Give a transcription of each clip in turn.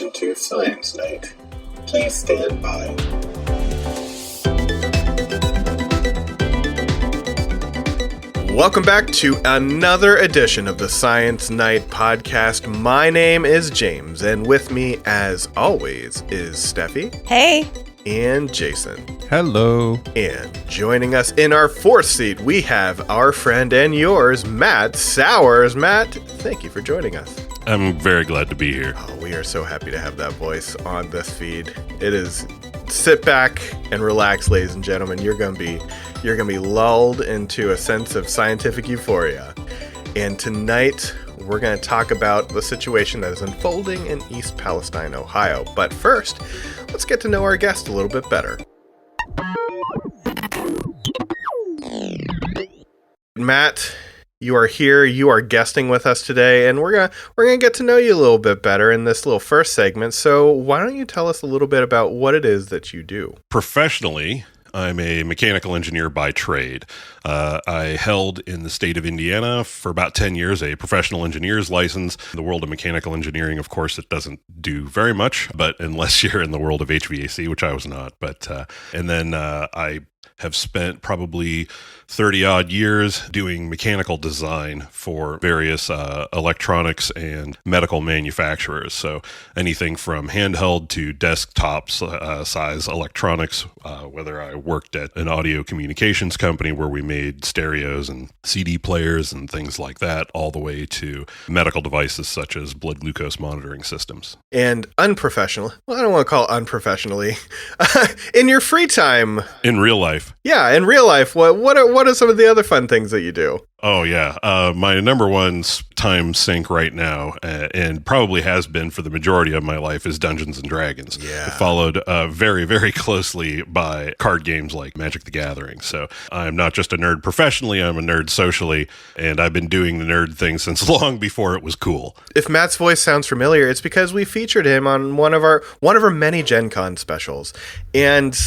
introduction to Science Night. Please stand by. Welcome back to another edition of the Science Night podcast. My name is James, and with me, as always, is Steffi. Hey. And Jason. Hello. And joining us in our fourth seat, we have our friend and yours, Matt Sauers. Matt, thank you for joining us. I'm very glad to be here. Oh, we are so happy to have that voice on this feed. It is sit back and relax, ladies and gentlemen. You're gonna be lulled into a sense of scientific euphoria. And tonight we're going to talk about the situation that is unfolding in East Palestine, Ohio. But first, let's get to know our guest a little bit better. Matt, you are here. You are guesting with us today, and we're gonna get to know you a little bit better in this little first segment. So why don't you tell us a little bit about what it is that you do? Professionally, I'm a mechanical engineer by trade. I held in the state of Indiana for about 10 years a professional engineer's license. In the world of mechanical engineering, of course, it doesn't do very much, but unless you're in the world of HVAC, which I was not. And then I have spent probably 30-odd years doing mechanical design for various electronics and medical manufacturers. So anything from handheld to desktop size electronics, whether I worked at an audio communications company where we made stereos and CD players and things like that, all the way to medical devices such as blood glucose monitoring systems. And unprofessional, well, I don't want to call it unprofessionally, in your free time. In real life. Yeah, in real life, what are some of the other fun things that you do? Oh, yeah. My number one time sink right now, and probably has been for the majority of my life, is Dungeons & Dragons. Yeah. Followed very, very closely by card games like Magic the Gathering. So I'm not just a nerd professionally, I'm a nerd socially, and I've been doing the nerd thing since long before it was cool. If Matt's voice sounds familiar, it's because we featured him on one of our many Gen Con specials. And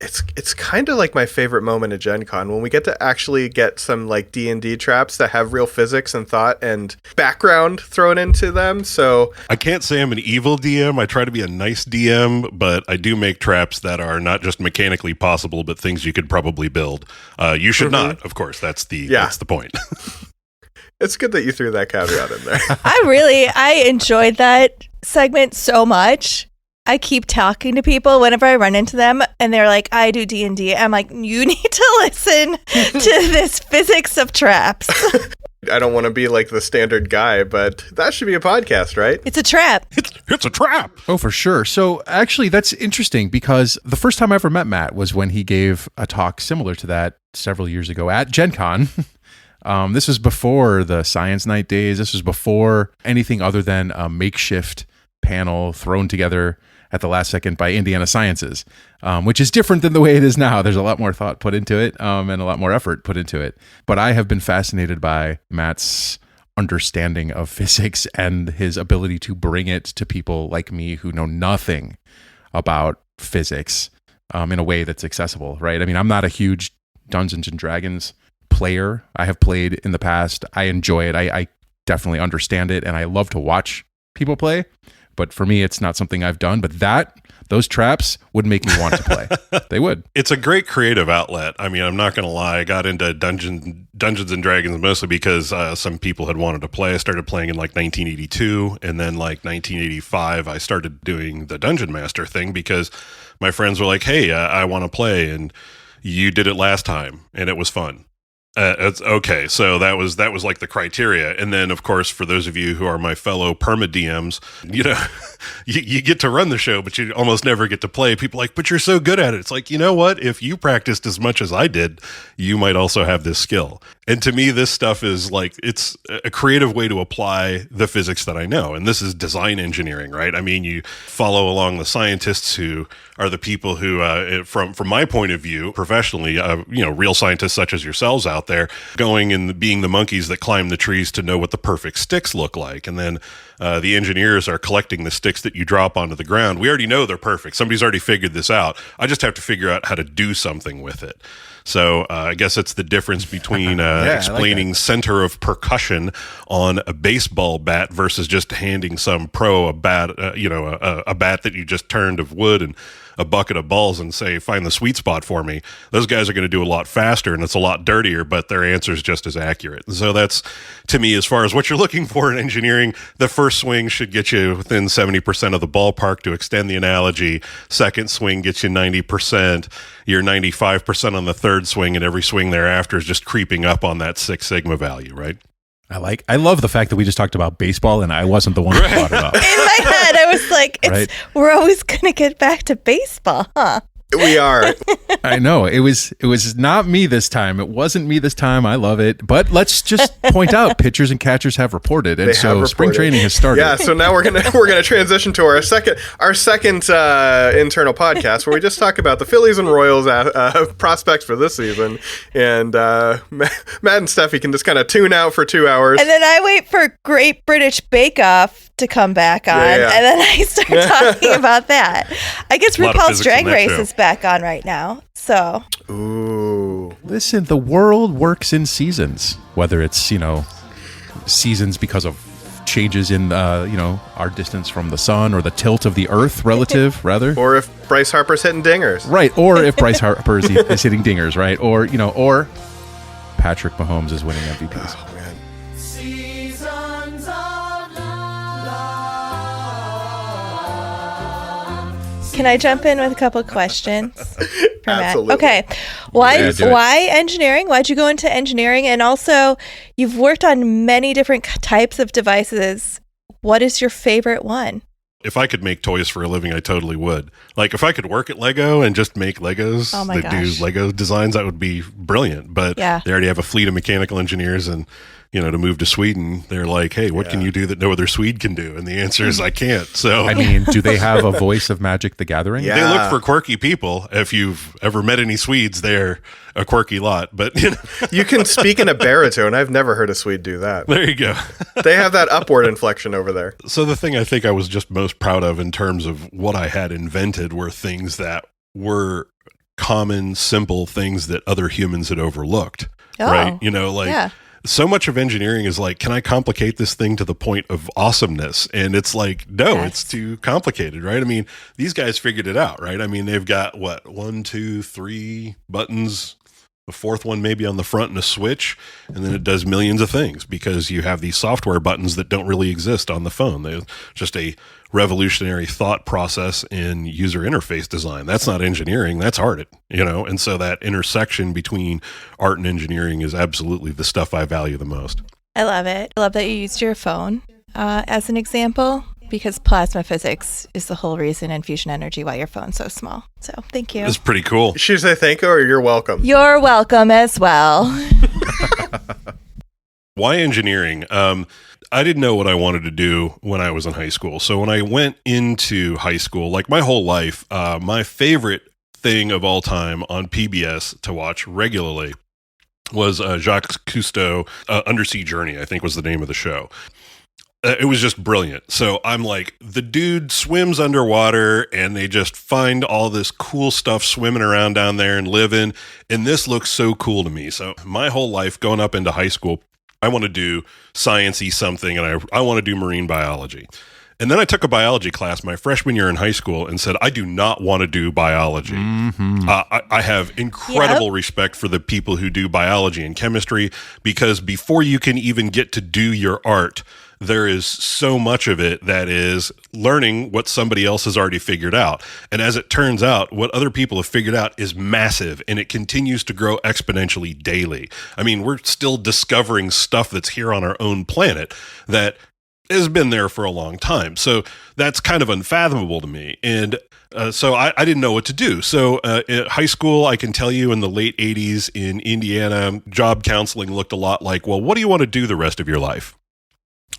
it's kind of like my favorite moment at Gen Con when we get to actually get some like D&D traps that have real physics and thought and background thrown into them. So I can't say I'm an evil DM. I try to be a nice DM, but I do make traps that are not just mechanically possible, but things you could probably build. You should not, of course. That's the point. It's good that you threw that caveat in there. I enjoyed that segment so much. I keep talking to people whenever I run into them, and they're like, I do D&D. I'm like, you need to listen to this physics of traps. I don't want to be like the standard guy, but that should be a podcast, right? It's a trap. It's a trap. Oh, for sure. So actually, that's interesting because the first time I ever met Matt was when he gave a talk similar to that several years ago at Gen Con. This was before the Science Night days. This was before anything other than a makeshift panel thrown together at the last second by Indiana Sciences, which is different than the way it is now. There's a lot more thought put into it and a lot more effort put into it. But I have been fascinated by Matt's understanding of physics and his ability to bring it to people like me who know nothing about physics in a way that's accessible, right? I mean, I'm not a huge Dungeons & Dragons player. I have played in the past. I enjoy it. I definitely understand it, and I love to watch people play. But for me, it's not something I've done. But those traps would make me want to play. They would. It's a great creative outlet. I mean, I'm not going to lie. I got into Dungeons and Dragons mostly because some people had wanted to play. I started playing in like 1982. And then like 1985, I started doing the Dungeon Master thing because my friends were like, hey, I want to play. And you did it last time. And it was fun. It's okay. So that was like the criteria. And then, of course, for those of you who are my fellow perma DMs, you get to run the show, but you almost never get to play. People are like, but you're so good at it. It's like, you know what? If you practiced as much as I did, you might also have this skill. And to me, this stuff is like, it's a creative way to apply the physics that I know. And this is design engineering, right? I mean, you follow along the scientists who are the people who, from my point of view, professionally, real scientists such as yourselves out there, going and being the monkeys that climb the trees to know what the perfect sticks look like. And then the engineers are collecting the sticks that you drop onto the ground. We already know they're perfect. Somebody's already figured this out. I just have to figure out how to do something with it. So I guess it's the difference between explaining center of percussion on a baseball bat versus just handing some pro a bat, a bat that you just turned of wood and a bucket of balls and say, find the sweet spot for me. Those guys are going to do a lot faster and it's a lot dirtier, but their answer is just as accurate. So that's, to me, as far as what you're looking for in engineering, the first swing should get you within 70% of the ballpark, to extend the analogy. Second swing gets you 90%. You're 95% on the third swing, and every swing thereafter is just creeping up on that Six Sigma value, right? I love the fact that we just talked about baseball and I wasn't the one who brought it up. In my head, I was like, we're always going to get back to baseball, huh? We are. I know. It was not me this time. It wasn't me this time. I love it. But let's just point out, pitchers and catchers have reported, and spring training has started. Yeah, so now we're gonna transition to our second internal podcast, where we just talk about the Phillies and Royals prospects for this season, and Matt and Steffi can just kind of tune out for 2 hours, and then I wait for Great British Bake Off to come back on, and then I start talking about that. I guess RuPaul's Drag Race is back on right now, so. Ooh. Listen, the world works in seasons, whether it's, seasons because of changes in, our distance from the sun, or the tilt of the earth relative, rather. Or if Bryce Harper's hitting dingers. Right, or if Bryce Harper is hitting dingers, right? Or, or Patrick Mahomes is winning MVPs. Oh, man. Can I jump in with a couple of questions for Matt? Absolutely. Okay. Why engineering? Why'd you go into engineering? And also, you've worked on many different types of devices. What is your favorite one? If I could make toys for a living, I totally would. Like, if I could work at Lego and just make Legos that do Lego designs, that would be brilliant. But they already have a fleet of mechanical engineers, and to move to Sweden, they're like, hey, what can you do that no other Swede can do? And the answer is I can't. So, I mean, do they have a voice of Magic the Gathering? Yeah. They look for quirky people. If you've ever met any Swedes, they're a quirky lot. But you can speak in a baritone. I've never heard a Swede do that. There you go. They have that upward inflection over there. So the thing I think I was just most proud of in terms of what I had invented were things that were common, simple things that other humans had overlooked. Right? So much of engineering is like, can I complicate this thing to the point of awesomeness? And it's like, no, it's too complicated, right? I mean, these guys figured it out, right? I mean, they've got 1, 2, 3 buttons, a fourth one maybe on the front and a switch, and then it does millions of things because you have these software buttons that don't really exist on the phone. They're just a revolutionary thought process in user interface design. That's not engineering, that's art, and so that intersection between art and engineering is absolutely the stuff I value the most. I love it. I love that you used your phone as an example, because plasma physics is the whole reason in fusion energy why your phone's so small. So thank you. It's pretty cool. Should I say thank you or you're welcome? You're welcome as well. Why engineering? I didn't know what I wanted to do when I was in high school. So when I went into high school, like my whole life, my favorite thing of all time on PBS to watch regularly was Jacques Cousteau, Undersea Journey, I think was the name of the show. It was just brilliant. So I'm like, the dude swims underwater and they just find all this cool stuff swimming around down there and living. And this looks so cool to me. So my whole life going up into high school, I want to do science-y something, and I want to do marine biology. And then I took a biology class my freshman year in high school and said, I do not want to do biology. Mm-hmm. I have incredible respect for the people who do biology and chemistry, because before you can even get to do your art, there is so much of it that is learning what somebody else has already figured out. And as it turns out, what other people have figured out is massive, and it continues to grow exponentially daily. I mean, we're still discovering stuff that's here on our own planet that has been there for a long time. So that's kind of unfathomable to me. And so I didn't know what to do. So in high school, I can tell you in the late 80s in Indiana, job counseling looked a lot like, well, what do you want to do the rest of your life?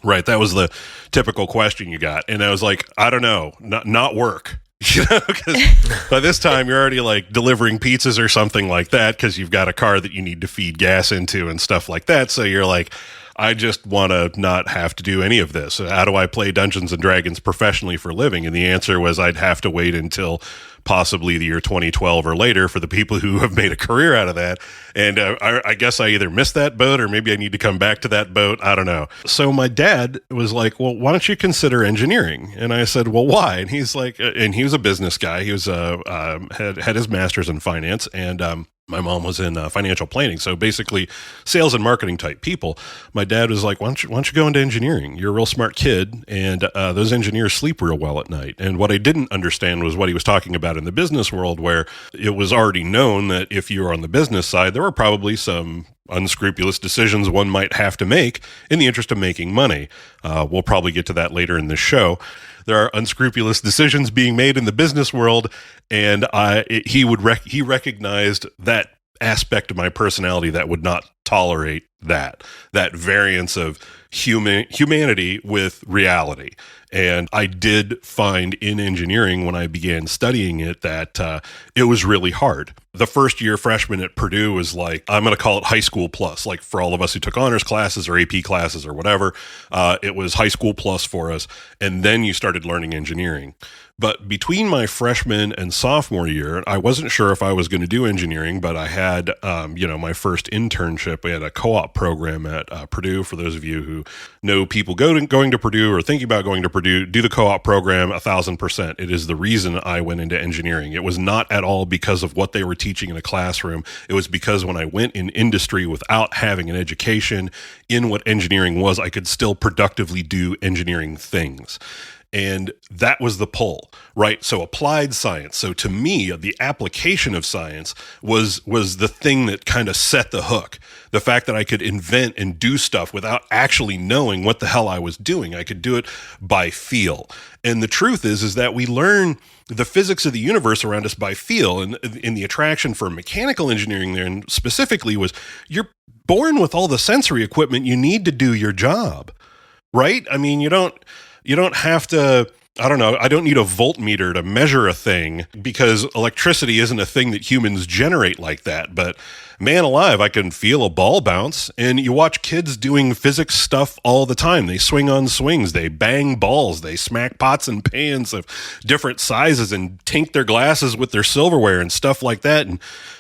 Right. That was the typical question you got. And I was like, I don't know, not work. Because by this time you're already like delivering pizzas or something like that, because you've got a car that you need to feed gas into and stuff like that. So you're like, I just want to not have to do any of this. How do I play Dungeons and Dragons professionally for a living? And the answer was I'd have to wait until possibly the year 2012 or later for the people who have made a career out of that. And I guess I either missed that boat or maybe I need to come back to that boat. I don't know. So my dad was like, well, why don't you consider engineering? And I said, well, why? And he's like, and he was a business guy. He was had his master's in finance, and my mom was in financial planning. So basically sales and marketing type people. My dad was like, why don't you go into engineering? You're a real smart kid. And those engineers sleep real well at night. And what I didn't understand was what he was talking about in the business world, where it was already known that if you were on the business side, there were probably some unscrupulous decisions one might have to make in the interest of making money. We'll probably get to that later in this show. There are unscrupulous decisions being made in the business world, and he recognized that aspect of my personality that would not tolerate that variance of humanity with reality. And I did find in engineering, when I began studying it, that it was really hard. The first year freshman at Purdue was like, I'm going to call it high school plus, like for all of us who took honors classes or AP classes or whatever, it was high school plus for us. And then you started learning engineering. But between my freshman and sophomore year, I wasn't sure if I was going to do engineering, but I had, my first internship. We had a co-op program at Purdue. For those of you who know people going to Purdue or thinking about going to Purdue, do the co-op program 1,000%. It is the reason I went into engineering. It was not at all because of what they were teaching in a classroom. It was because when I went in industry without having an education in what engineering was, I could still productively do engineering things. And that was the pull, right? So applied science. So to me, the application of science was the thing that kind of set the hook. The fact that I could invent and do stuff without actually knowing what the hell I was doing. I could do it by feel. And the truth is that we learn the physics of the universe around us by feel. And the attraction for mechanical engineering there, and specifically, was you're born with all the sensory equipment you need to do your job, right? I mean, you don't have to, I don't know, I don't need a voltmeter to measure a thing because electricity isn't a thing that humans generate like that. But man alive, I can feel a ball bounce. And you watch kids doing physics stuff all the time. They swing on swings, they bang balls, they smack pots and pans of different sizes and tink their glasses with their silverware and stuff like that. And,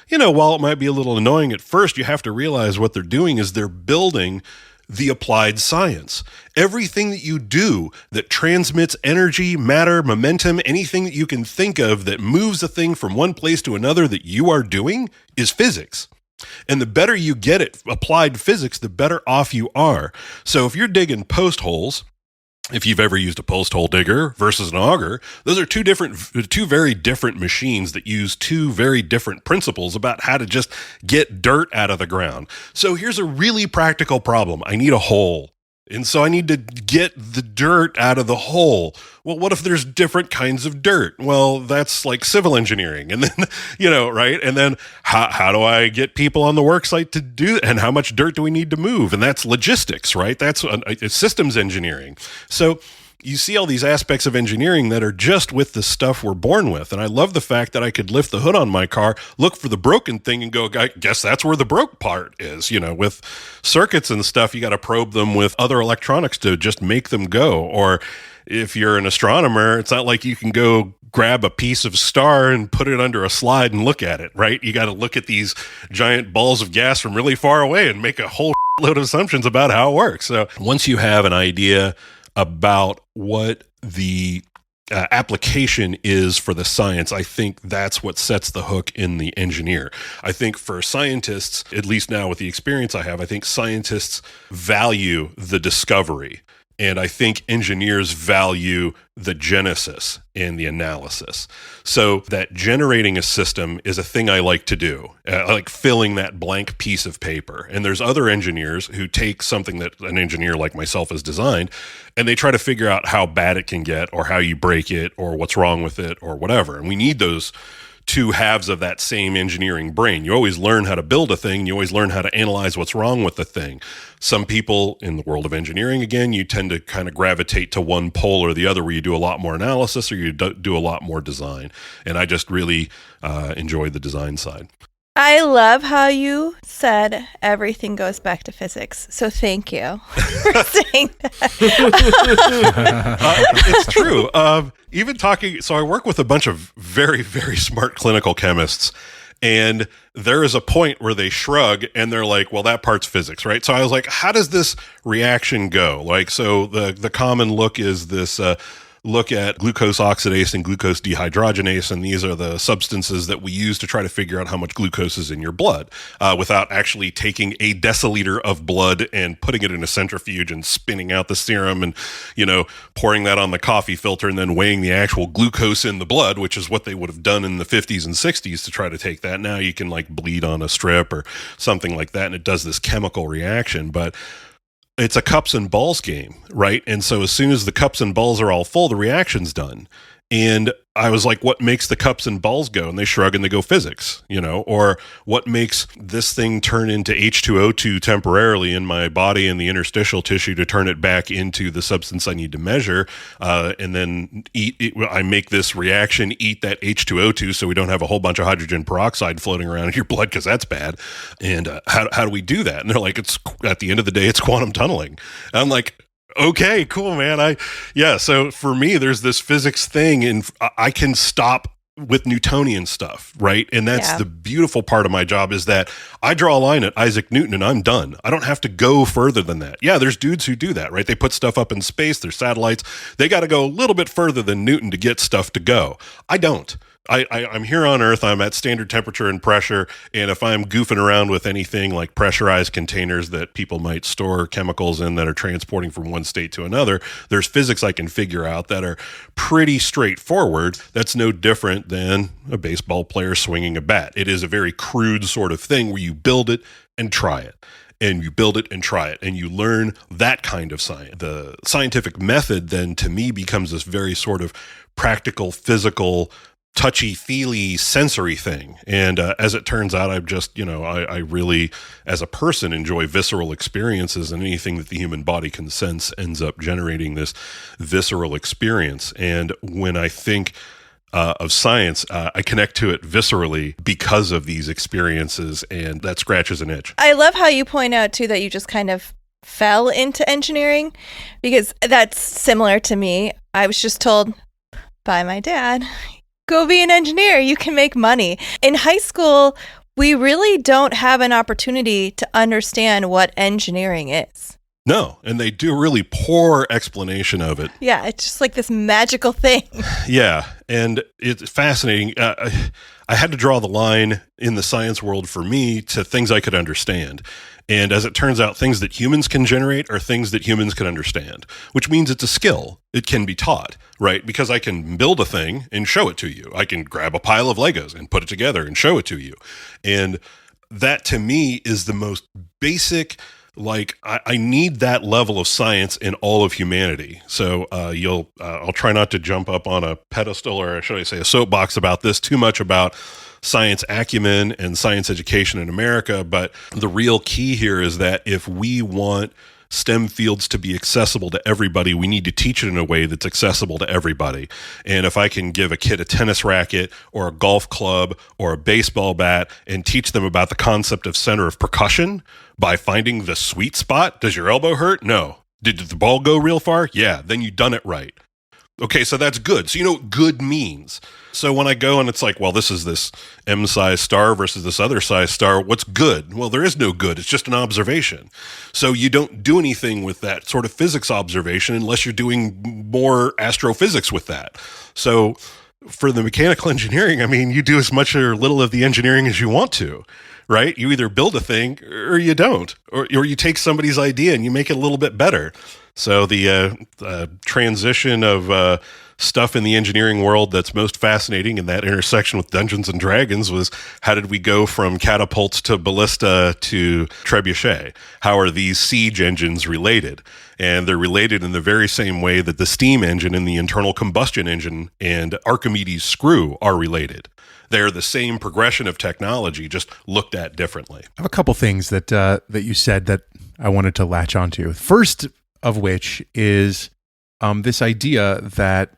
while it might be a little annoying at first, you have to realize what they're doing is they're building the applied science. Everything that you do that transmits energy, matter, momentum, anything that you can think of that moves a thing from one place to another that you are doing is physics. And the better you get at applied physics, the better off you are. So if you're digging post holes, if you've ever used a post hole digger versus an auger, those are two very different machines that use two very different principles about how to just get dirt out of the ground. So here's a really practical problem. I need a hole. And so I need to get the dirt out of the hole. Well, what if there's different kinds of dirt? Well, that's like civil engineering. And then, right? And then how do I get people on the work site to do, and how much dirt do we need to move? And that's logistics, right? That's systems engineering. So you see all these aspects of engineering that are just with the stuff we're born with. And I love the fact that I could lift the hood on my car, look for the broken thing and go, I guess that's where the broke part is. With circuits and stuff, you got to probe them with other electronics to just make them go. Or if you're an astronomer, it's not like you can go grab a piece of star and put it under a slide and look at it, right? You got to look at these giant balls of gas from really far away and make a whole load of assumptions about how it works. So once you have an idea about what the application is for the science, I think that's what sets the hook in the engineer. I think for scientists, at least now with the experience I have, I think scientists value the discovery. And I think engineers value the genesis and the analysis. So that generating a system is a thing I like to do. I like filling that blank piece of paper. And there's other engineers who take something that an engineer like myself has designed, and they try to figure out how bad it can get or how you break it or what's wrong with it or whatever. And we need those two halves of that same engineering brain. You always learn how to build a thing. You always learn how to analyze what's wrong with the thing. Some people in the world of engineering, again, you tend to kind of gravitate to one pole or the other, where you do a lot more analysis or you do a lot more design. And I just really enjoy the design side. I love how you said everything goes back to physics. So thank you for saying that. It's true. Even talking, so I work with a bunch of very, very smart clinical chemists, and there is a point where they shrug and they're like, well, that part's physics, right? So I was like, how does this reaction go? Like, so the common look is this look at glucose oxidase and glucose dehydrogenase, and these are the substances that we use to try to figure out how much glucose is in your blood without actually taking a deciliter of blood and putting it in a centrifuge and spinning out the serum and, pouring that on the coffee filter and then weighing the actual glucose in the blood, which is what they would have done in the 50s and 60s to try to take that. Now you can like bleed on a strip or something like that, and it does this chemical reaction. But it's a cups and balls game, right? And so as soon as the cups and balls are all full, the reaction's done. And I was like, what makes the cups and balls go? And they shrug and they go physics, or what makes this thing turn into H2O2 temporarily in my body and the interstitial tissue to turn it back into the substance I need to measure. And then I make this reaction, eat that H2O2 so we don't have a whole bunch of hydrogen peroxide floating around in your blood because that's bad. And how do we do that? And they're like, it's at the end of the day, it's quantum tunneling. And I'm like, okay, cool, man. So for me, there's this physics thing, and I can stop with Newtonian stuff, right? And that's the beautiful part of my job, is that I draw a line at Isaac Newton and I'm done. I don't have to go further than that. Yeah, there's dudes who do that, right? They put stuff up in space, there's satellites. They got to go a little bit further than Newton to get stuff to go. I don't. I'm here on Earth, I'm at standard temperature and pressure, and if I'm goofing around with anything like pressurized containers that people might store chemicals in that are transporting from one state to another, there's physics I can figure out that are pretty straightforward. That's no different than a baseball player swinging a bat. It is a very crude sort of thing where you build it and try it. And you build it and try it, and you learn that kind of science. The scientific method then, to me, becomes this very sort of practical, physical, touchy-feely sensory thing. And as it turns out, I've just, I really, as a person, enjoy visceral experiences, and anything that the human body can sense ends up generating this visceral experience. And when I think of science, I connect to it viscerally because of these experiences, and that scratches an itch. I love how you point out, too, that you just kind of fell into engineering, because that's similar to me. I was just told by my dad, go be an engineer, you can make money. In high school, we really don't have an opportunity to understand what engineering is. No, and they do a really poor explanation of it. Yeah, it's just like this magical thing. Yeah, and it's fascinating. I had to draw the line in the science world for me to things I could understand. And as it turns out, things that humans can generate are things that humans can understand, which means it's a skill. It can be taught, right? Because I can build a thing and show it to you. I can grab a pile of Legos and put it together and show it to you. And that, to me, is the most basic. Like, I need that level of science in all of humanity. So I'll try not to jump up on a pedestal, or should I say a soapbox, about this too much about science acumen and science education in America. But the real key here is that if we want STEM fields to be accessible to everybody, we need to teach it in a way that's accessible to everybody. And if I can give a kid a tennis racket or a golf club or a baseball bat and teach them about the concept of center of percussion by finding the sweet spot, does your elbow hurt? No. Did the ball go real far? Yeah. Then you done it right. Okay, so that's good. So you know what good means. So when I go and it's like, well, this is this M-size star versus this other size star, what's good? Well, there is no good. It's just an observation. So you don't do anything with that sort of physics observation unless you're doing more astrophysics with that. So for the mechanical engineering, I mean, you do as much or little of the engineering as you want to, right? You either build a thing or you don't, or you take somebody's idea and you make it a little bit better. So the transition of stuff in the engineering world that's most fascinating in that intersection with Dungeons and Dragons was, how did we go from catapults to ballista to trebuchet? How are these siege engines related? And they're related in the very same way that the steam engine and the internal combustion engine and Archimedes' screw are related. They're the same progression of technology, just looked at differently. I have a couple things that you said that I wanted to latch onto. First of which is this idea that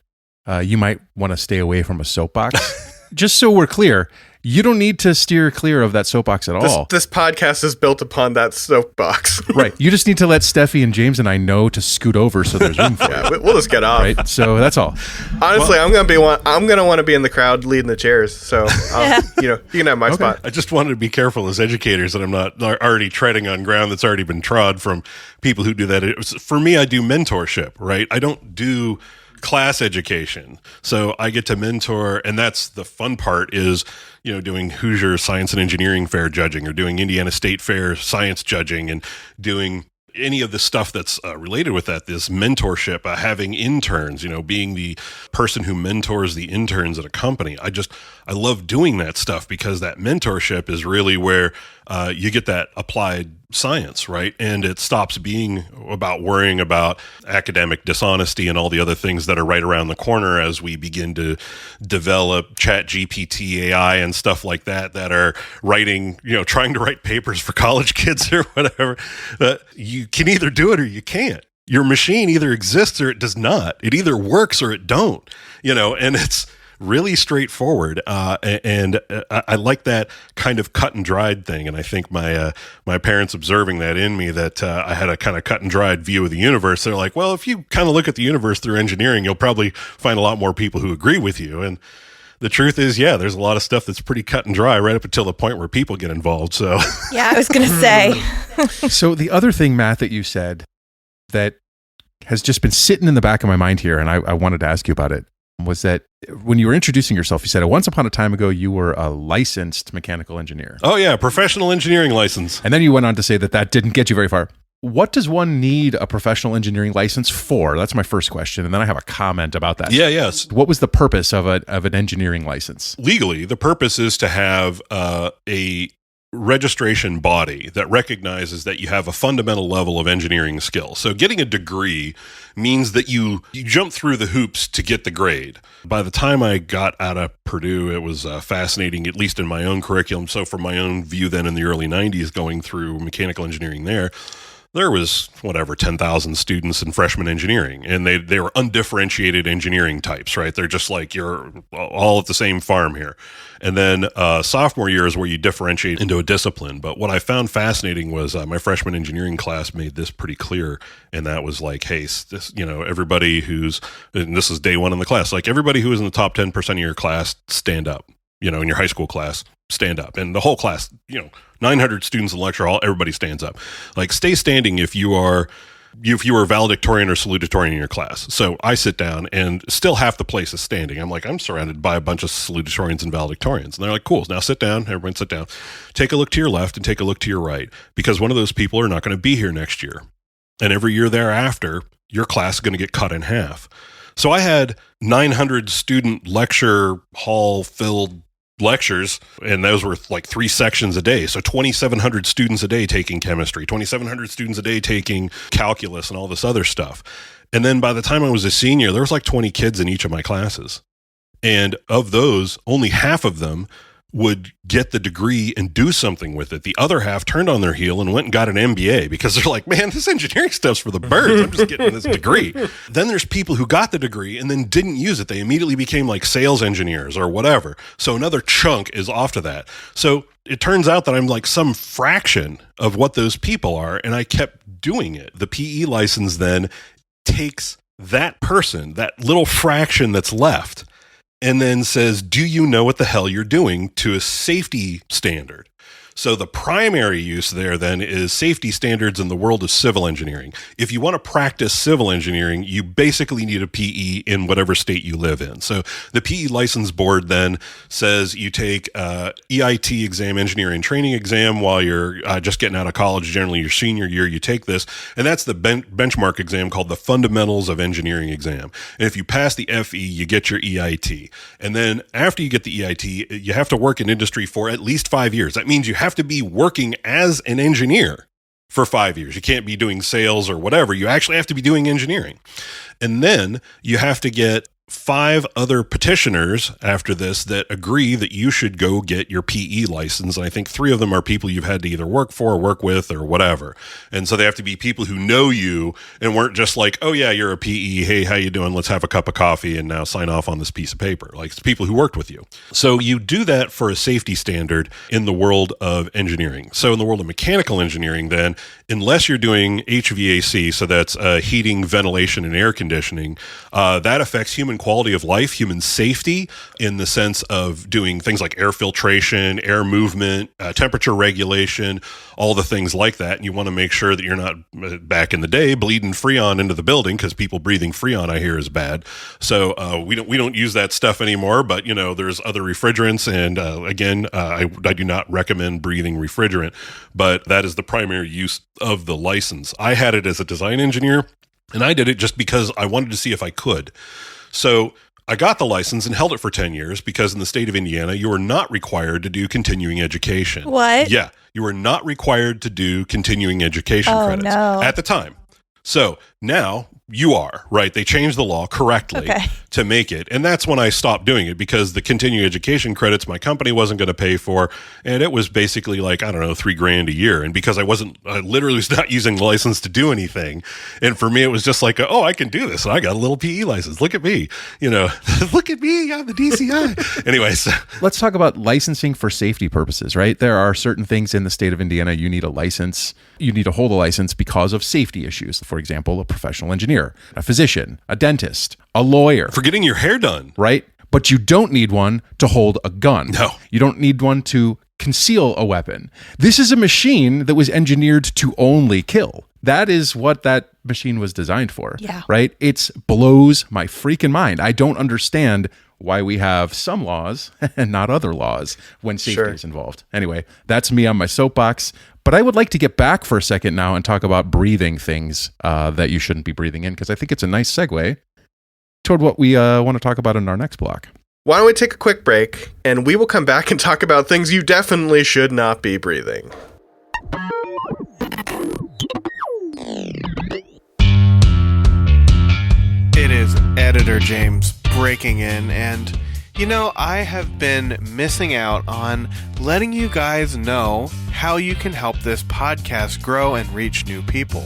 you might want to stay away from a soapbox. just so we're clear, you don't need to steer clear of that soapbox at all. This podcast is built upon that soapbox. Right. You just need to let Steffi and James and I know to scoot over so there's room for Yeah, we'll just get off. Right. So that's all. Honestly, I'm gonna want to be in the crowd leading the chairs. So you can have my spot. I just wanted to be careful as educators that I'm not already treading on ground that's already been trod from people who do that. For me, I do mentorship, right? I don't do class education. So I get to mentor, and that's the fun part is, doing Hoosier Science and Engineering Fair judging or doing Indiana State Fair science judging and doing any of the stuff that's related with that, this mentorship, having interns, being the person who mentors the interns at a company. I love doing that stuff because that mentorship is really where you get that applied science, right? And it stops being about worrying about academic dishonesty and all the other things that are right around the corner as we begin to develop Chat GPT, AI, and stuff like that are writing, trying to write papers for college kids or whatever. You can either do it or you can't. Your machine either exists or it does not. It either works or it don't, and it's really straightforward. And I like that kind of cut and dried thing. And I think my parents observing that in me, that I had a kind of cut and dried view of the universe. They're like, well, if you kind of look at the universe through engineering, you'll probably find a lot more people who agree with you. And the truth is, there's a lot of stuff that's pretty cut and dry right up until the point where people get involved. So yeah, I was going to say. So the other thing, Matt, that you said that has just been sitting in the back of my mind here, and I wanted to ask you about it, was that when you were introducing yourself, you said once upon a time ago you were a licensed mechanical engineer. Oh yeah, professional engineering license. And then you went on to say that didn't get you very far. What does one need a professional engineering license for? That's my first question. And then I have a comment about that. Yes. What was the purpose of an engineering license? Legally, the purpose is to have a registration body that recognizes that you have a fundamental level of engineering skill. So getting a degree means that you jump through the hoops to get the grade. By the time I got out of Purdue, it was fascinating, at least in my own curriculum. So from my own view then in the early 90s, going through mechanical engineering there was 10,000 students in freshman engineering, and they were undifferentiated engineering types, right? They're just like, you're all at the same farm here. And then sophomore year is where you differentiate into a discipline. But what I found fascinating was my freshman engineering class made this pretty clear, and that was like, hey, this, everybody and this is day one in the class, like everybody who is in the top 10% of your class, stand up. In your high school class, stand up. And the whole class, 900 students in lecture hall, everybody stands up. Like, stay standing if you are valedictorian or salutatorian in your class. So I sit down and still half the place is standing. I'm surrounded by a bunch of salutatorians and valedictorians. And they're like, cool, now sit down. Everyone sit down. Take a look to your left and take a look to your right, because one of those people are not going to be here next year. And every year thereafter, your class is going to get cut in half. So I had 900 student lecture hall filled lectures, and those were like 3 sections a day. So 2,700 students a day taking chemistry, 2,700 students a day taking calculus and all this other stuff. And then by the time I was a senior, there was like 20 kids in each of my classes. And of those, only half of them would get the degree and do something with it. The other half turned on their heel and went and got an MBA because they're like, man, this engineering stuff's for the birds. I'm just getting this degree. Then there's people who got the degree and then didn't use it. They immediately became like sales engineers or whatever. So another chunk is off to that. So it turns out that I'm like some fraction of what those people are, and I kept doing it. The PE license then takes that person, that little fraction that's left, and then says, do you know what the hell you're doing, to a safety standard? So the primary use there then is safety standards in the world of civil engineering. If you want to practice civil engineering, you basically need a PE in whatever state you live in. So the PE license board then says you take EIT exam, engineering training exam, while you're just getting out of college, generally your senior year, you take this. And that's the benchmark exam called the Fundamentals of Engineering exam. And if you pass the FE, you get your EIT. And then after you get the EIT, you have to work in industry for at least 5 years. That means you have to be working as an engineer for 5 years. You can't be doing sales or whatever. You actually have to be doing engineering. And then you have to get 5 other petitioners after this that agree that you should go get your PE license. And I think 3 of them are people you've had to either work for, work with, or whatever. And so they have to be people who know you and weren't just like, oh yeah, you're a PE. Hey, how you doing? Let's have a cup of coffee and now sign off on this piece of paper. Like, it's people who worked with you. So you do that for a safety standard in the world of engineering. So in the world of mechanical engineering, then, unless you're doing HVAC, so that's heating, ventilation, and air conditioning, that affects human quality of life, human safety, in the sense of doing things like air filtration, air movement, temperature regulation, all the things like that. And you want to make sure that you're not, back in the day, bleeding Freon into the building, because people breathing Freon, I hear, is bad. So we don't use that stuff anymore. But there's other refrigerants, and again, I do not recommend breathing refrigerant, but that is the primary use of the license. I had it as a design engineer, and I did it just because I wanted to see if I could. So I got the license and held it for 10 years because in the state of Indiana, you are not required to do continuing education. What? Yeah, you are not required to do continuing education credits at the time. So now you are, right? They changed the law correctly to make it. And that's when I stopped doing it, because the continuing education credits my company wasn't going to pay for. And it was basically like, I don't know, $3,000 a year. And because I literally was not using the license to do anything. And for me, it was just like, oh, I can do this. And I got a little PE license. Look at me, look at me. I'm the DCI. Anyways. Let's talk about licensing for safety purposes, right? There are certain things in the state of Indiana. You need a license. You need to hold a license because of safety issues. For example, a professional engineer, a physician, a dentist, a lawyer. For getting your hair done. Right? But you don't need one to hold a gun. No. You don't need one to conceal a weapon. This is a machine that was engineered to only kill. That is what that machine was designed for. Yeah. Right? It blows my freaking mind. I don't understand why we have some laws and not other laws when safety is involved. Anyway, that's me on my soapbox. But I would like to get back for a second now and talk about breathing things that you shouldn't be breathing in, because I think it's a nice segue toward what we want to talk about in our next block. Why don't we take a quick break, and we will come back and talk about things you definitely should not be breathing. It is Editor James breaking in, and I have been missing out on letting you guys know how you can help this podcast grow and reach new people.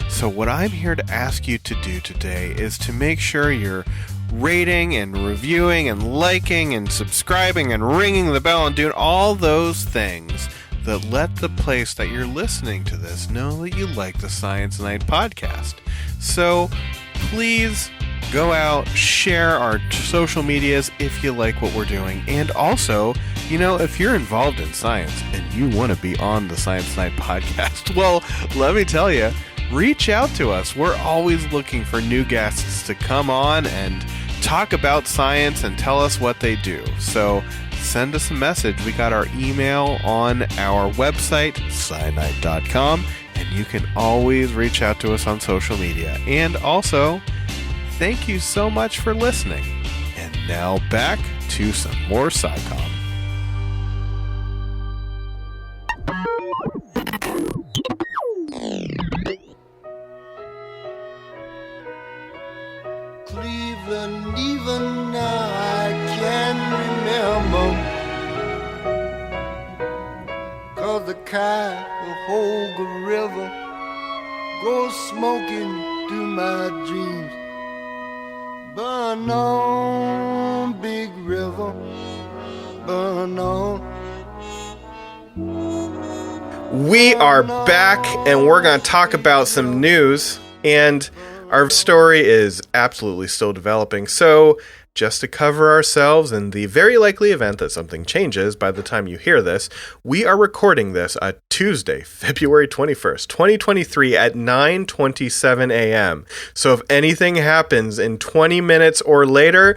So what I'm here to ask you to do today is to make sure you're rating and reviewing and liking and subscribing and ringing the bell and doing all those things that let the place that you're listening to this know that you like the Science Night podcast. So please go out, share our social medias if you like what we're doing. And also, if you're involved in science and you want to be on the Science Night podcast, well, let me tell you, reach out to us. We're always looking for new guests to come on and talk about science and tell us what they do. So send us a message. We got our email on our website, scienite.com, and you can always reach out to us on social media. And also, thank you so much for listening. And now back to some more SciComm. Cleveland, even now I can remember, 'cause the Cuyahoga River goes smoking through my dreams. Burn on, big river, burn on. We are back, and we're going to talk about some news, and our story is absolutely still developing. So just to cover ourselves, in the very likely event that something changes by the time you hear this, we are recording this on Tuesday, February 21st, 2023 at 9:27 a.m. So if anything happens in 20 minutes or later,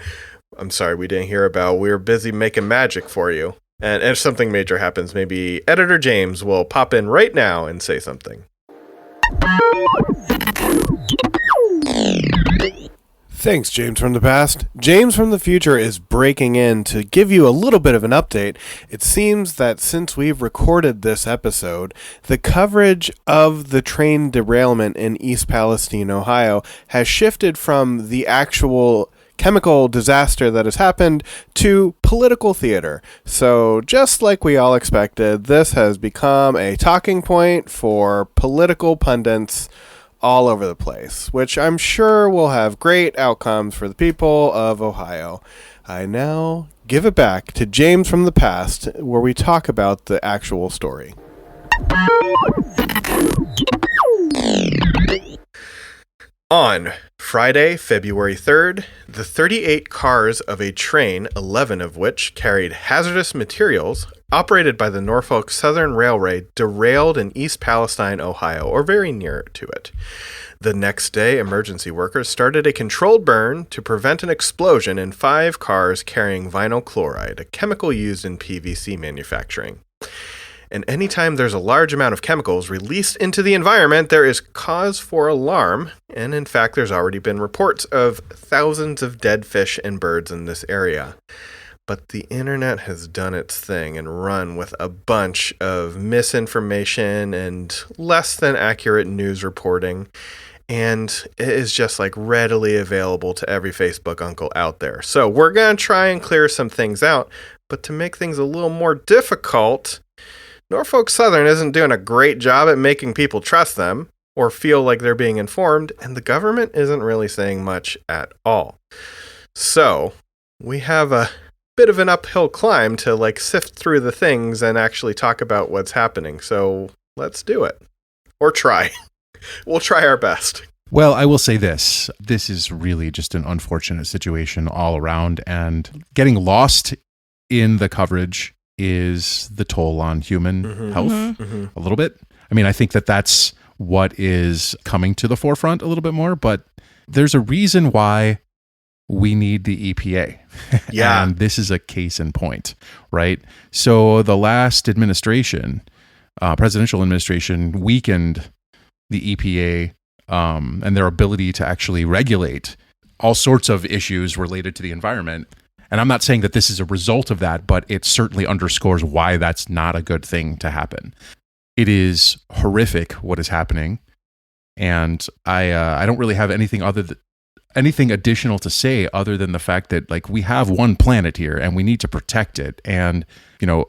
I'm sorry we didn't hear about. We were busy making magic for you. And if something major happens, maybe Editor James will pop in right now and say something. Thanks, James from the past. James from the future is breaking in to give you a little bit of an update. It seems that since we've recorded this episode, the coverage of the train derailment in East Palestine, Ohio, has shifted from the actual chemical disaster that has happened to political theater. So just like we all expected, this has become a talking point for political pundits all over the place, which I'm sure will have great outcomes for the people of Ohio. I now give it back to James from the past, where we talk about the actual story. On Friday, February 3rd, the 38 cars of a train, 11 of which carried hazardous materials, operated by the Norfolk Southern Railway, derailed in East Palestine, Ohio, or very near to it. The next day, emergency workers started a controlled burn to prevent an explosion in 5 cars carrying vinyl chloride, a chemical used in PVC manufacturing. And anytime there's a large amount of chemicals released into the environment, there is cause for alarm. And in fact, there's already been reports of thousands of dead fish and birds in this area. But the internet has done its thing and run with a bunch of misinformation and less than accurate news reporting. And it is just like readily available to every Facebook uncle out there. So we're going to try and clear some things out. But to make things a little more difficult, Norfolk Southern isn't doing a great job at making people trust them or feel like they're being informed, and the government isn't really saying much at all. So we have a bit of an uphill climb to like sift through the things and actually talk about what's happening. So let's do it. Or try. We'll try our best. Well, I will say this. This is really just an unfortunate situation all around, and getting lost in the coverage is the toll on human health a little bit. I mean, I think that that's what is coming to the forefront a little bit more, but there's a reason why we need the EPA. Yeah. And this is a case in point, right? So the last administration, presidential administration, weakened the EPA and their ability to actually regulate all sorts of issues related to the environment. And I'm not saying that this is a result of that, but it certainly underscores why that's not a good thing to happen. It is horrific what is happening, and I don't really have anything additional to say other than the fact that like we have one planet here and we need to protect it. And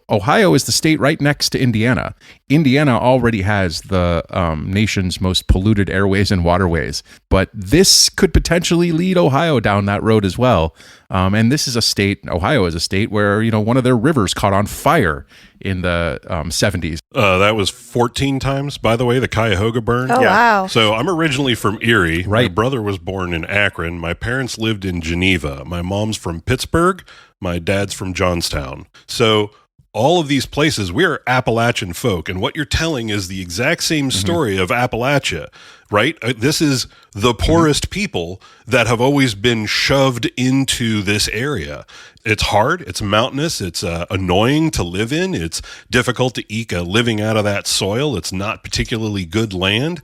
Ohio is the state right next to Indiana. Indiana already has the nation's most polluted airways and waterways, but this could potentially lead Ohio down that road as well. And this is a state, Ohio is a state where, one of their rivers caught on fire in the 70s. That was 14 times, by the way, the Cuyahoga burn. Oh, wow. So I'm originally from Erie. Right. My brother was born in Akron. My parents lived in Geneva. My mom's from Pittsburgh. My dad's from Johnstown. So all of these places, we're Appalachian folk. And what you're telling is the exact same story of Appalachia, right? This is the poorest people that have always been shoved into this area. It's hard. It's mountainous. It's annoying to live in. It's difficult to eke a living out of that soil. It's not particularly good land.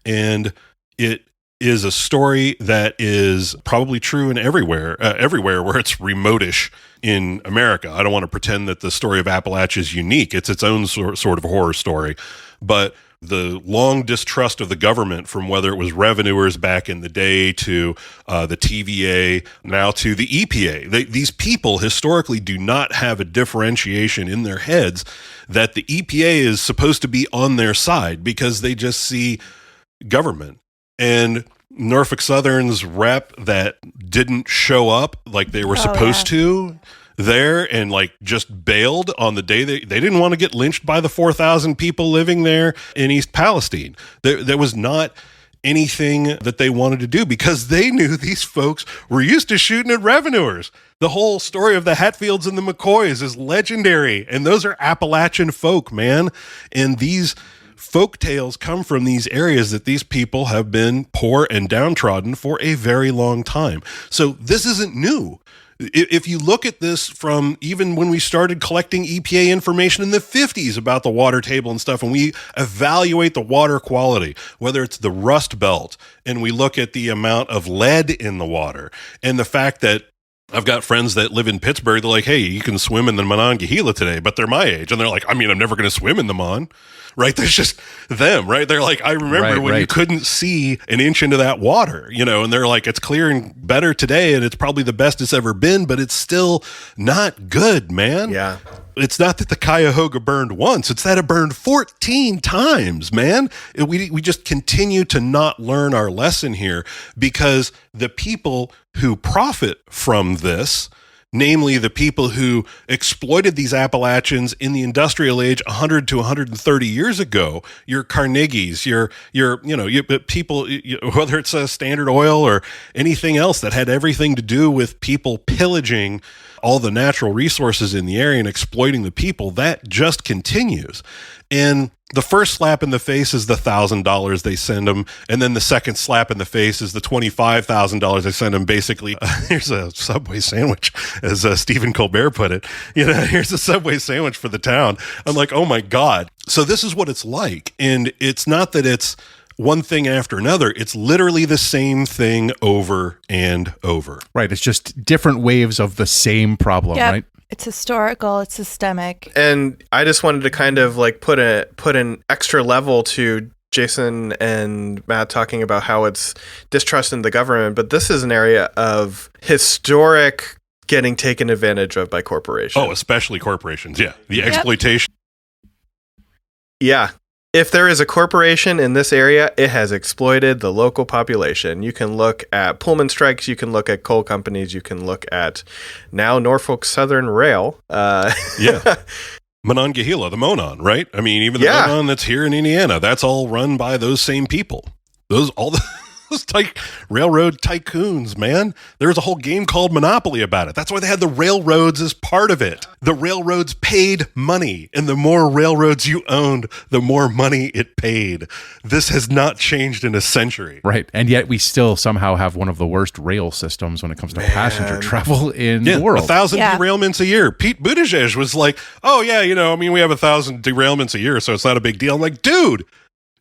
And it is a story that is probably true in everywhere where it's remote-ish in America. I don't want to pretend that the story of Appalachia is unique. It's its own sort of horror story. But the long distrust of the government, from whether it was revenuers back in the day to the TVA, now to the EPA. These people historically do not have a differentiation in their heads that the EPA is supposed to be on their side because they just see government. And Norfolk Southern's rep that didn't show up like they were supposed to there and like just bailed on the day they didn't want to get lynched by the 4,000 people living there in East Palestine. There was not anything that they wanted to do because they knew these folks were used to shooting at revenuers. The whole story of the Hatfields and the McCoys is legendary, and those are Appalachian folk, man. And these folk tales come from these areas that these people have been poor and downtrodden for a very long time. So this isn't new. If you look at this from even when we started collecting EPA information in the 50s about the water table and stuff, and we evaluate the water quality, whether it's the Rust Belt, and we look at the amount of lead in the water, and the fact that I've got friends that live in Pittsburgh. They're like, hey, you can swim in the Monongahela today, but they're my age. And they're like, I mean, I'm never going to swim in the Mon. Right? That's just them, right? They're like, I remember when you couldn't see an inch into that water, you know, and they're like, it's clear and better today, and it's probably the best it's ever been, but it's still not good, man. Yeah. It's not that the Cuyahoga burned once, it's that it burned 14 times, man. We just continue to not learn our lesson here because the people who profit from this, namely the people who exploited these Appalachians in the industrial age 100 to 130 years ago, your Carnegies, your people, whether it's Standard Oil or anything else that had everything to do with people pillaging all the natural resources in the area and exploiting the people, that just continues. And the first slap in the face is the $1,000 they send them, and then the second slap in the face is the $25,000 they send them. Basically, here's a Subway sandwich, as Stephen Colbert put it. You know, here's a Subway sandwich for the town. I'm like, oh my God. So this is what it's like, and it's not that it's one thing after another. It's literally the same thing over and over. Right. It's just different waves of the same problem, right? It's historical, it's systemic. And I just wanted to kind of like put an extra level to Jason and Matt talking about how it's distrust in the government, but this is an area of historic getting taken advantage of by corporations. Oh, especially corporations. Yeah. The exploitation. Yeah. If there is a corporation in this area, it has exploited the local population. You can look at Pullman strikes, you can look at coal companies, you can look at now Norfolk Southern Rail. Yeah. Monongahela, the Monon, right? I mean, even the Monon that's here in Indiana, that's all run by those same people. Those railroad tycoons, man. There's a whole game called Monopoly about it. That's why they had the railroads as part of it. The railroads paid money, and the more railroads you owned, the more money it paid. This has not changed in a century. Right. And yet we still somehow have one of the worst rail systems when it comes to passenger travel in the world. 1,000 derailments a year. Pete Buttigieg was like, oh yeah, we have 1,000 derailments a year, so it's not a big deal. I'm like, dude,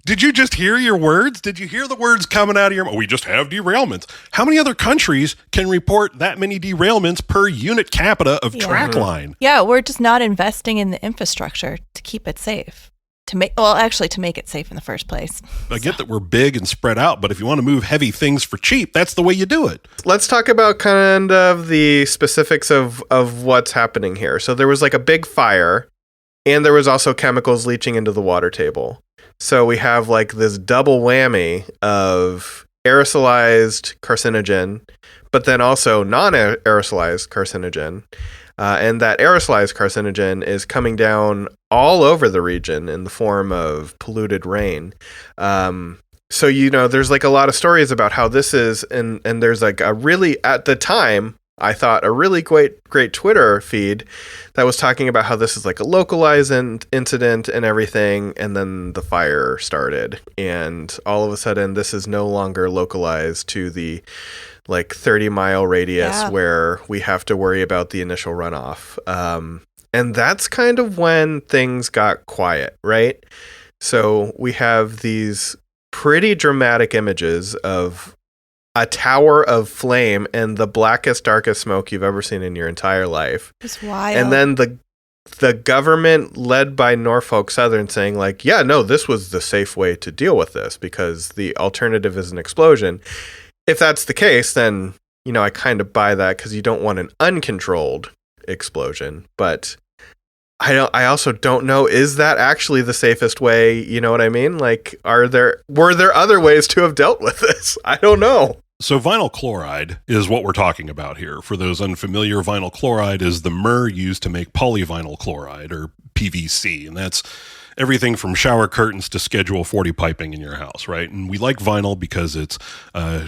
did you just hear your words? Did you hear the words coming out of your mouth? We just have derailments. How many other countries can report that many derailments per unit capita of track line? Yeah, we're just not investing in the infrastructure to keep it safe. To make it safe in the first place. I get that we're big and spread out, but if you want to move heavy things for cheap, that's the way you do it. Let's talk about kind of the specifics of what's happening here. So there was like a big fire, and there was also chemicals leaching into the water table. So we have like this double whammy of aerosolized carcinogen, but then also non-aerosolized carcinogen. And that aerosolized carcinogen is coming down all over the region in the form of polluted rain. So, there's like a lot of stories about how this is, and there's like a really, at the time, I thought a really great Twitter feed that was talking about how this is like a localized incident and everything. And then the fire started, and all of a sudden this is no longer localized to the like 30-mile radius where we have to worry about the initial runoff. And that's kind of when things got quiet, right? So we have these pretty dramatic images of a tower of flame and the blackest, darkest smoke you've ever seen in your entire life. It's wild. And then the government led by Norfolk Southern saying like, yeah, no, this was the safe way to deal with this because the alternative is an explosion. If that's the case, then, I kind of buy that because you don't want an uncontrolled explosion. But I also don't know, is that actually the safest way? You know what I mean? Like, were there other ways to have dealt with this? I don't know. So vinyl chloride is what we're talking about here. For those unfamiliar, vinyl chloride is the mer used to make polyvinyl chloride, or PVC. And that's everything from shower curtains to Schedule 40 piping in your house, right? And we like vinyl because it's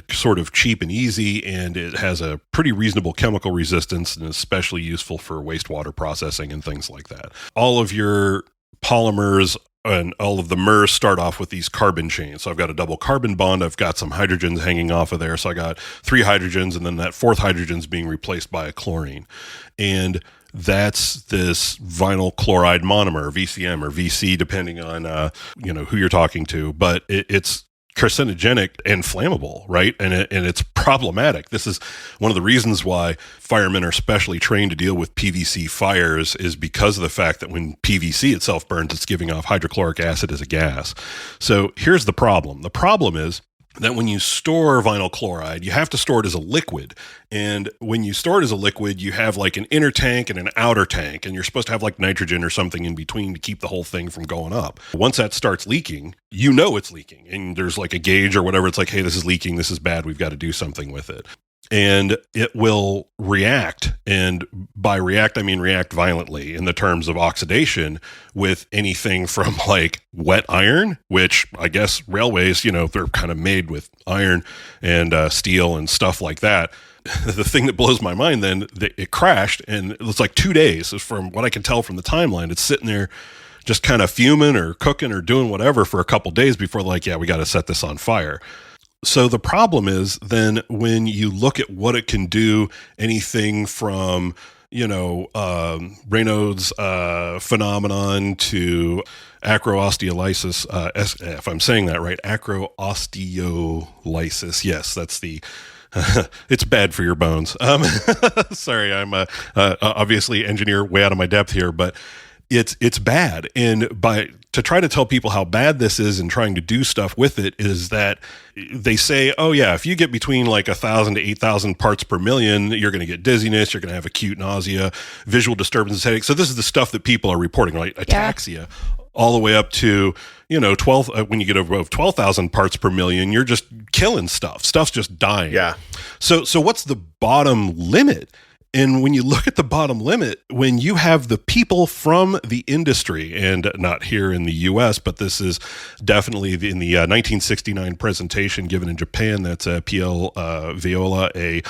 sort of cheap and easy, and it has a pretty reasonable chemical resistance and is especially useful for wastewater processing and things like that. All of your polymers and all of the MERS start off with these carbon chains. So I've got a double carbon bond. I've got some hydrogens hanging off of there. So I got 3 hydrogens, and then that 4th hydrogen is being replaced by a chlorine. And that's this vinyl chloride monomer, VCM or VC, depending on who you're talking to. But it's carcinogenic and flammable, right? And it's problematic. This is one of the reasons why firemen are specially trained to deal with PVC fires, is because of the fact that when PVC itself burns, it's giving off hydrochloric acid as a gas. So here's the problem. The problem is that when you store vinyl chloride, you have to store it as a liquid. And when you store it as a liquid, you have like an inner tank and an outer tank, and you're supposed to have like nitrogen or something in between to keep the whole thing from going up. Once that starts leaking, you know it's leaking, and there's like a gauge or whatever. It's like, hey, this is leaking. This is bad. We've got to do something with it. And it will react. And by react, I mean react violently in the terms of oxidation with anything from like wet iron, which I guess railways, you know, they're kind of made with iron and steel and stuff like that. The thing that blows my mind then, it crashed, and it was like 2 days, from what I can tell from the timeline. It's sitting there just kind of fuming or cooking or doing whatever for a couple days before like, yeah, we got to set this on fire. So the problem is then when you look at what it can do, anything from, you know, Raynaud's phenomenon to acrosteolysis, if I'm saying that right, acrosteolysis. Yes, that's the, it's bad for your bones. Sorry, I'm obviously engineer way out of my depth here, but it's bad. And to try to tell people how bad this is and trying to do stuff with it is that they say, oh yeah, if you get between like 1,000 to 8,000 parts per million, you're going to get dizziness, you're going to have acute nausea, visual disturbances, headaches. So this is the stuff that people are reporting, right? Ataxia, all the way up to, you know, 12. When you get above 12,000 parts per million, you're just killing stuff. Stuff's just dying. Yeah. So what's the bottom limit? And when you look at the bottom limit, when you have the people from the industry, and not here in the U.S., but this is definitely in the 1969 presentation given in Japan, that's P.L. Viola, a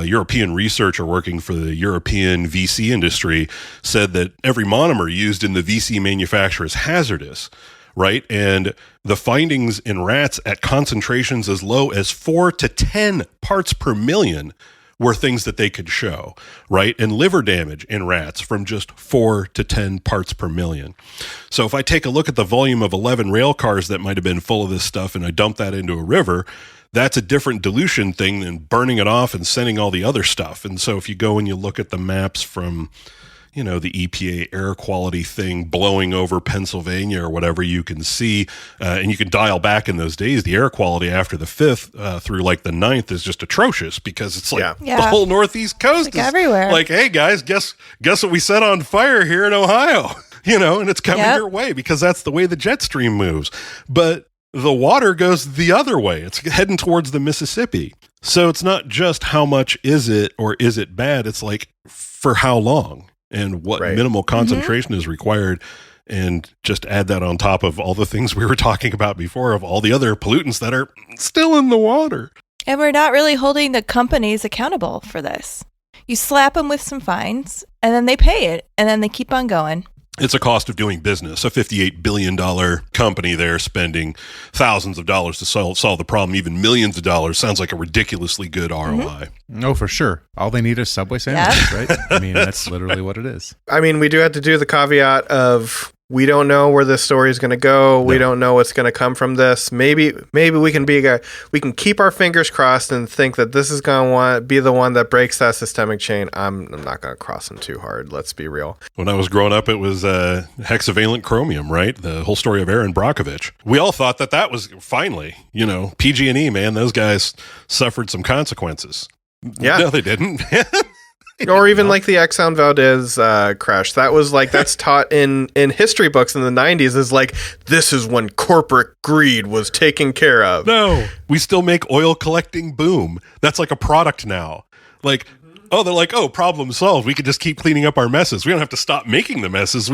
European researcher working for the European VC industry, said that every monomer used in the VC manufacture is hazardous. Right. And the findings in rats at concentrations as low as 4 to 10 parts per million were things that they could show, right? And liver damage in rats from just 4 to 10 parts per million. So if I take a look at the volume of 11 rail cars that might have been full of this stuff and I dump that into a river, that's a different dilution thing than burning it off and sending all the other stuff. And so if you go and you look at the maps from, you know, the EPA air quality thing blowing over Pennsylvania or whatever, you can see, and you can dial back in those days, the air quality after the 5th through like the 9th is just atrocious, because it's like the whole Northeast coast is everywhere. Like, hey guys, guess what we set on fire here in Ohio, you know, and it's coming your way because that's the way the jet stream moves. But the water goes the other way. It's heading towards the Mississippi. So it's not just how much is it or is it bad? It's like, for how long? And what minimal concentration is required, and just add that on top of all the things we were talking about before, of all the other pollutants that are still in the water. And we're not really holding the companies accountable for this. You slap them with some fines, and then they pay it, and then they keep on going. It's a cost of doing business. A $58 billion company there spending thousands of dollars to solve the problem, even millions of dollars. Sounds like a ridiculously good ROI. No, for sure. All they need is Subway sandwiches, right? I mean, that's literally what it is. I mean, we do have to do the caveat of, we don't know where this story is going to go. We don't know what's going to come from this. Maybe we can we can keep our fingers crossed and think that this is going to be the one that breaks that systemic chain. I'm not going to cross them too hard. Let's be real. When I was growing up, it was hexavalent chromium, right? The whole story of Aaron Brockovich. We all thought that was finally, you know, PG&E, man. Those guys suffered some consequences. Yeah, no, they didn't. Or even like the Exxon Valdez crash. That was like, that's taught in history books in the 90s, is like, this is when corporate greed was taken care of. No, we still make oil collecting boom. That's like a product now. Like, they're like, problem solved. We could just keep cleaning up our messes. We don't have to stop making the messes.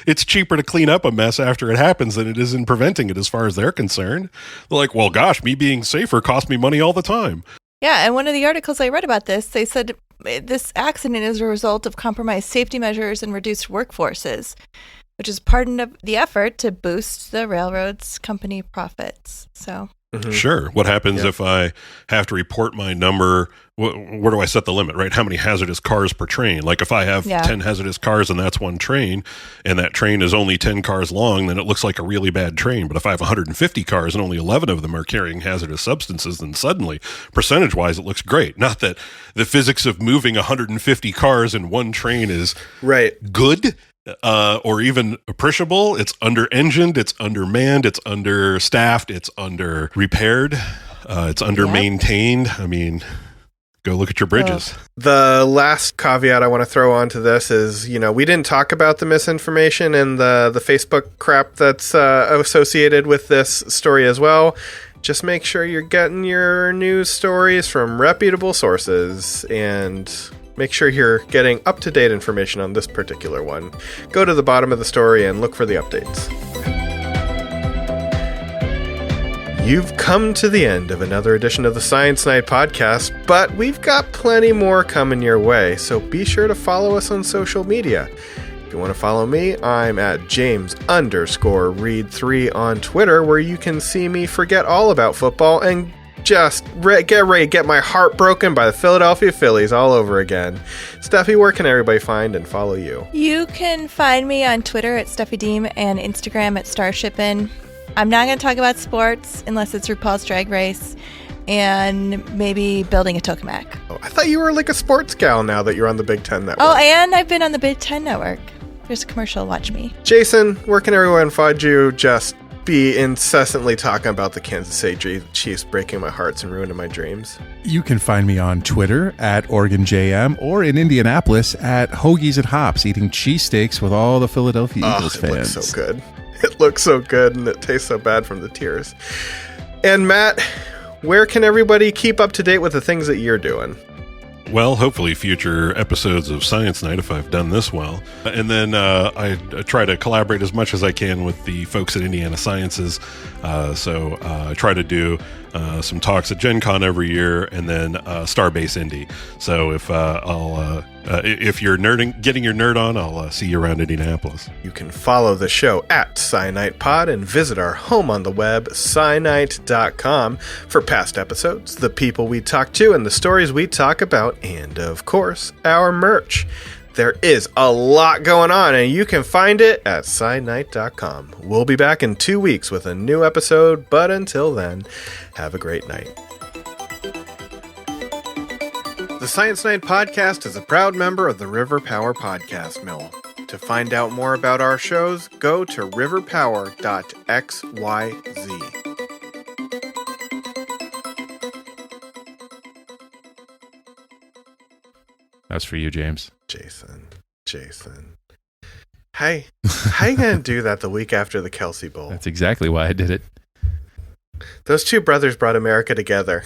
It's cheaper to clean up a mess after it happens than it is in preventing it, as far as they're concerned. They're like, well, gosh, me being safer costs me money all the time. Yeah, and one of the articles I read about this, they said this accident is a result of compromised safety measures and reduced workforces, which is part of the effort to boost the railroad's company profits. So Sure. What happens if I have to report my number? Where do I set the limit, right? How many hazardous cars per train? Like if I have 10 hazardous cars and that's one train, and that train is only 10 cars long, then it looks like a really bad train. But if I have 150 cars and only 11 of them are carrying hazardous substances, then suddenly, percentage-wise, it looks great. Not that the physics of moving 150 cars in one train is good, or even appreciable. It's under-engined, it's undermanned, it's understaffed, it's under-repaired, it's under-maintained. I mean, go look at your bridges. The last caveat I want to throw onto this is, we didn't talk about the misinformation and the Facebook crap that's associated with this story as well. Just make sure you're getting your news stories from reputable sources and make sure you're getting up-to-date information on this particular one. Go to the bottom of the story and look for the updates. You've come to the end of another edition of the Science Night podcast, but we've got plenty more coming your way, so be sure to follow us on social media. If you want to follow me, I'm at James_Reed3 on Twitter, where you can see me forget all about football and just get ready to get my heart broken by the Philadelphia Phillies all over again. Steffi, where can everybody find and follow you? You can find me on Twitter at SteffiDeem and Instagram at Starshippin'. I'm not going to talk about sports unless it's RuPaul's Drag Race and maybe building a tokamak. Oh, I thought you were like a sports gal now that you're on the Big Ten Network. Oh, and I've been on the Big Ten Network. There's a commercial. Watch me. Jason, where can everyone find you? Just be incessantly talking about the Kansas City Chiefs breaking my hearts and ruining my dreams. You can find me on Twitter at OregonJM or in Indianapolis at Hoagies and Hops, eating cheesesteaks with all the Philadelphia Eagles fans. It looks so good. It looks so good, and it tastes so bad from the tears. And Matt, where can everybody keep up to date with the things that you're doing? Well, hopefully future episodes of Science Night if I've done this well. And then I try to collaborate as much as I can with the folks at Indiana Sciences. So I try to do some talks at Gen Con every year, and then Starbase Indy. So if you're getting your nerd on, I'll see you around Indianapolis. You can follow the show at SciNightPod and visit our home on the web, SciNight.com, for past episodes, the people we talk to, and the stories we talk about, and, of course, our merch. There is a lot going on, and you can find it at SciNight.com. We'll be back in 2 weeks with a new episode, but until then, have a great night. The Science Night podcast is a proud member of the River Power Podcast Mill. To find out more about our shows, go to riverpower.xyz. That's for you, James. Jason. Hey, how you gonna do that the week after the L.L.C Bowl? That's exactly why I did it. Those two brothers brought America together.